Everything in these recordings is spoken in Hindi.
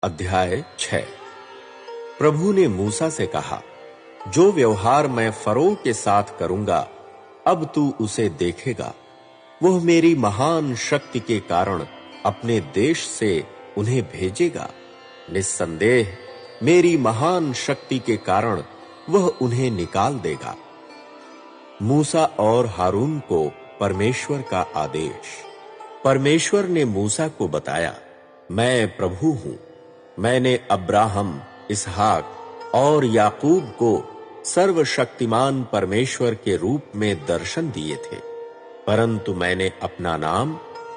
अध्याय 6। प्रभु ने मूसा से कहा, जो व्यवहार मैं फरो के साथ करूंगा, अब तू उसे देखेगा। वह मेरी महान शक्ति के कारण अपने देश से उन्हें भेजेगा। निस्संदेह मेरी महान शक्ति के कारण वह उन्हें निकाल देगा। मूसा और हारून को परमेश्वर का आदेश। परमेश्वर ने मूसा को बताया, मैं प्रभु हूं। मैंने अब्राहम, इसहाक और याकूब को सर्वशक्तिमान परमेश्वर के रूप में दर्शन दिए थे, परंतु मैंने अपना नाम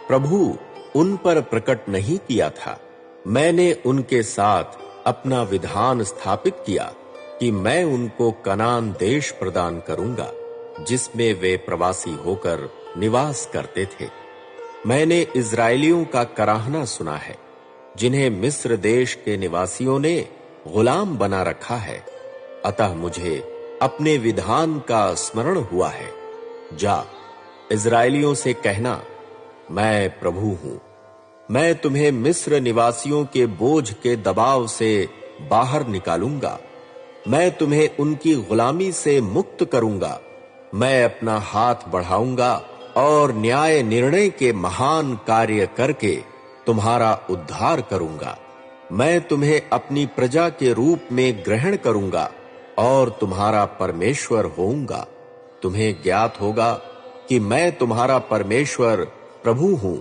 प्रभु उन पर प्रकट नहीं किया था। मैंने उनके साथ अपना विधान स्थापित किया कि मैं उनको कनान देश प्रदान करूंगा, जिसमें वे प्रवासी होकर निवास करते थे। मैंने इस्राएलियों का कराहना सुना है, जिन्हें मिस्र देश के निवासियों ने गुलाम बना रखा है। अतः मुझे अपने विधान का स्मरण हुआ है। जा, इस्राएलियों से कहना, मैं प्रभु हूं। मैं तुम्हें मिस्र निवासियों के बोझ के दबाव से बाहर निकालूंगा। मैं तुम्हें उनकी गुलामी से मुक्त करूंगा। मैं अपना हाथ बढ़ाऊंगा और न्याय निर्णय के महान कार्य करके तुम्हारा उद्धार करूंगा। मैं तुम्हें अपनी प्रजा के रूप में ग्रहण करूंगा और तुम्हारा परमेश्वर होऊंगा। तुम्हें ज्ञात होगा कि मैं तुम्हारा परमेश्वर प्रभु हूं,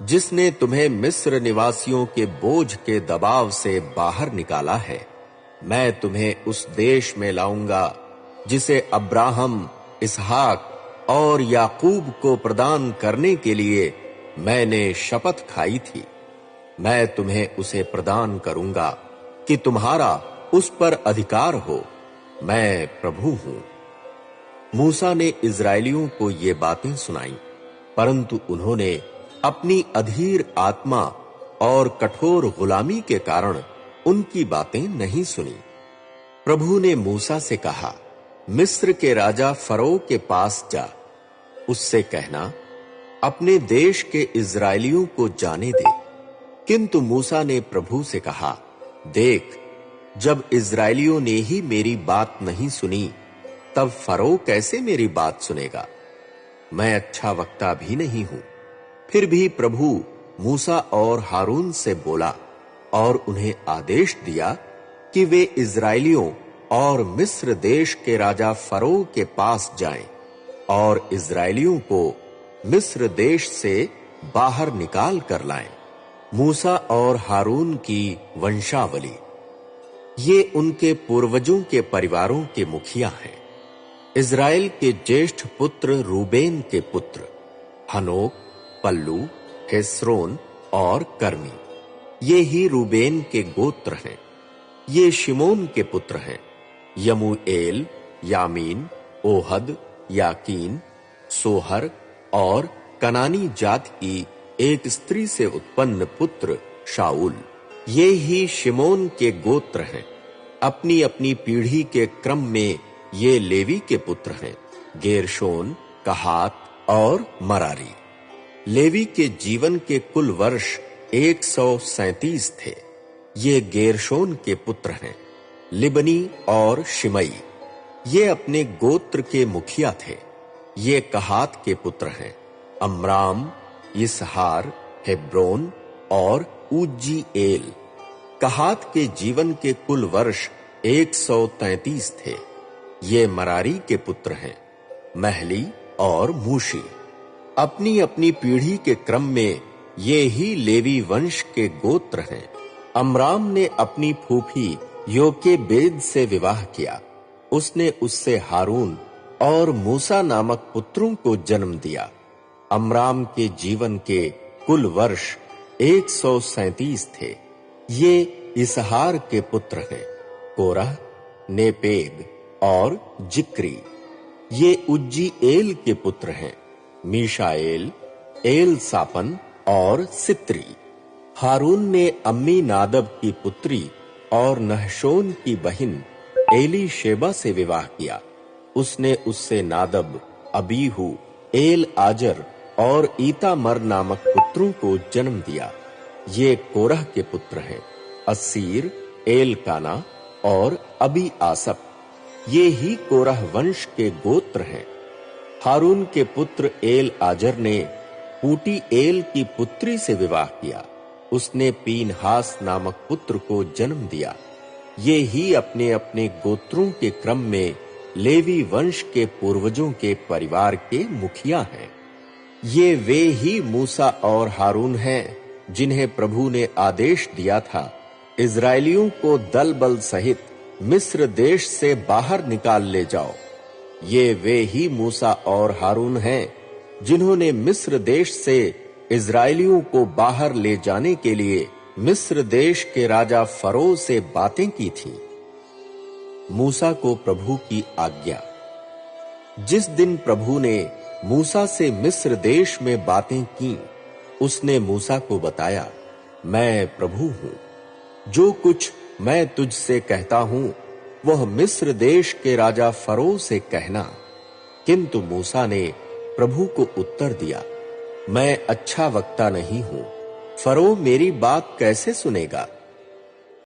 जिसने तुम्हें मिस्र निवासियों के बोझ के दबाव से बाहर निकाला है। मैं तुम्हें उस देश में लाऊंगा जिसे अब्राहम, इसहाक और याकूब को प्रदान करने के लिए मैंने शपथ खाई थी। मैं तुम्हें उसे प्रदान करूंगा कि तुम्हारा उस पर अधिकार हो। मैं प्रभु हूं। मूसा ने इस्राएलियों को ये बातें सुनाई, परंतु उन्होंने अपनी अधीर आत्मा और कठोर गुलामी के कारण उनकी बातें नहीं सुनी। प्रभु ने मूसा से कहा, मिस्र के राजा फरो के पास जा। उससे कहना, अपने देश के इस्राएलियों को जाने दे। किंतु मूसा ने प्रभु से कहा, देख, जब इस्राएलियों ने ही मेरी बात नहीं सुनी, तब फरो कैसे मेरी बात सुनेगा? मैं अच्छा वक्ता भी नहीं हूं। फिर भी प्रभु मूसा और हारून से बोला और उन्हें आदेश दिया कि वे इस्राएलियों और मिस्र देश के राजा फरो के पास जाएं और इस्राएलियों को मिस्र देश से बाहर निकाल कर लाएं। मूसा और हारून की वंशावली। ये उनके पूर्वजों के परिवारों के मुखिया हैं। इस्राएल के ज्येष्ठ पुत्र रूबेन के पुत्र हनोक, पल्लू, हेस्रोन और कर्मी। ये ही रूबेन के गोत्र हैं। ये शिमोन के पुत्र हैं, यमूएल, यामीन, ओहद, याकीन, सोहर और कनानी जात की एक स्त्री से उत्पन्न पुत्र शाऊल। ये ही शिमोन के गोत्र हैं। अपनी अपनी पीढ़ी के क्रम में ये लेवी के पुत्र हैं, गेरशोन, कहात और मरारी। लेवी के जीवन के कुल वर्ष 137 थे। ये गेरशोन के पुत्र हैं, लिबनी और शिमई। ये अपने गोत्र के मुखिया थे। ये कहात के पुत्र हैं, अमराम, इसहार, हेब्रोन और उज्जीएल। कहात के जीवन के कुल वर्ष 133 थे। ये मरारी के पुत्र हैं, महली और मूशी। अपनी अपनी पीढ़ी के क्रम में ये ही लेवी वंश के गोत्र हैं। अमराम ने अपनी फूफी योकेबेद से विवाह किया। उसने उससे हारून और मूसा नामक पुत्रों को जन्म दिया। अमराम के जीवन के कुल वर्ष 137 थे। ये इसहार के पुत्र हैं, कोरह, नेपेग और जिक्री। ये उज्जीएल के पुत्र हैं, मीशाएल, एलसापन और सित्री। हारून ने अम्मी नादब की पुत्री और नहशोन की बहन एलीशेबा से विवाह किया। उसने उससे नादब, अबीहू, एल आजर और ईतामर नामक पुत्रों को जन्म दिया। ये कोरह के पुत्र हैं। अस्सीर, एलकाना और अबी आसप, ये ही कोरह वंश के गोत्र हैं। हारून के पुत्र एल आजर ने पूटी एल की पुत्री से विवाह किया। उसने पीनहास नामक पुत्र को जन्म दिया। ये ही अपने अपने गोत्रों के क्रम में लेवी वंश के पूर्वजों के परिवार के मुखिया हैं। ये वे ही मूसा और हारून हैं जिन्हें प्रभु ने आदेश दिया था, इजराइलियों को दल बल सहित मिस्र देश से बाहर निकाल ले जाओ। ये वे ही मूसा और हारून हैं जिन्होंने मिस्र देश से इजराइलियों को बाहर ले जाने के लिए मिस्र देश के राजा फरो से बातें की थी। मूसा को प्रभु की आज्ञा। जिस दिन प्रभु ने मूसा से मिस्र देश में बातें की, उसने मूसा को बताया, मैं प्रभु हूं। जो कुछ मैं तुझसे कहता हूं वह मिस्र देश के राजा फरो से कहना। किंतु मूसा ने प्रभु को उत्तर दिया, मैं अच्छा वक्ता नहीं हूं, फरो मेरी बात कैसे सुनेगा?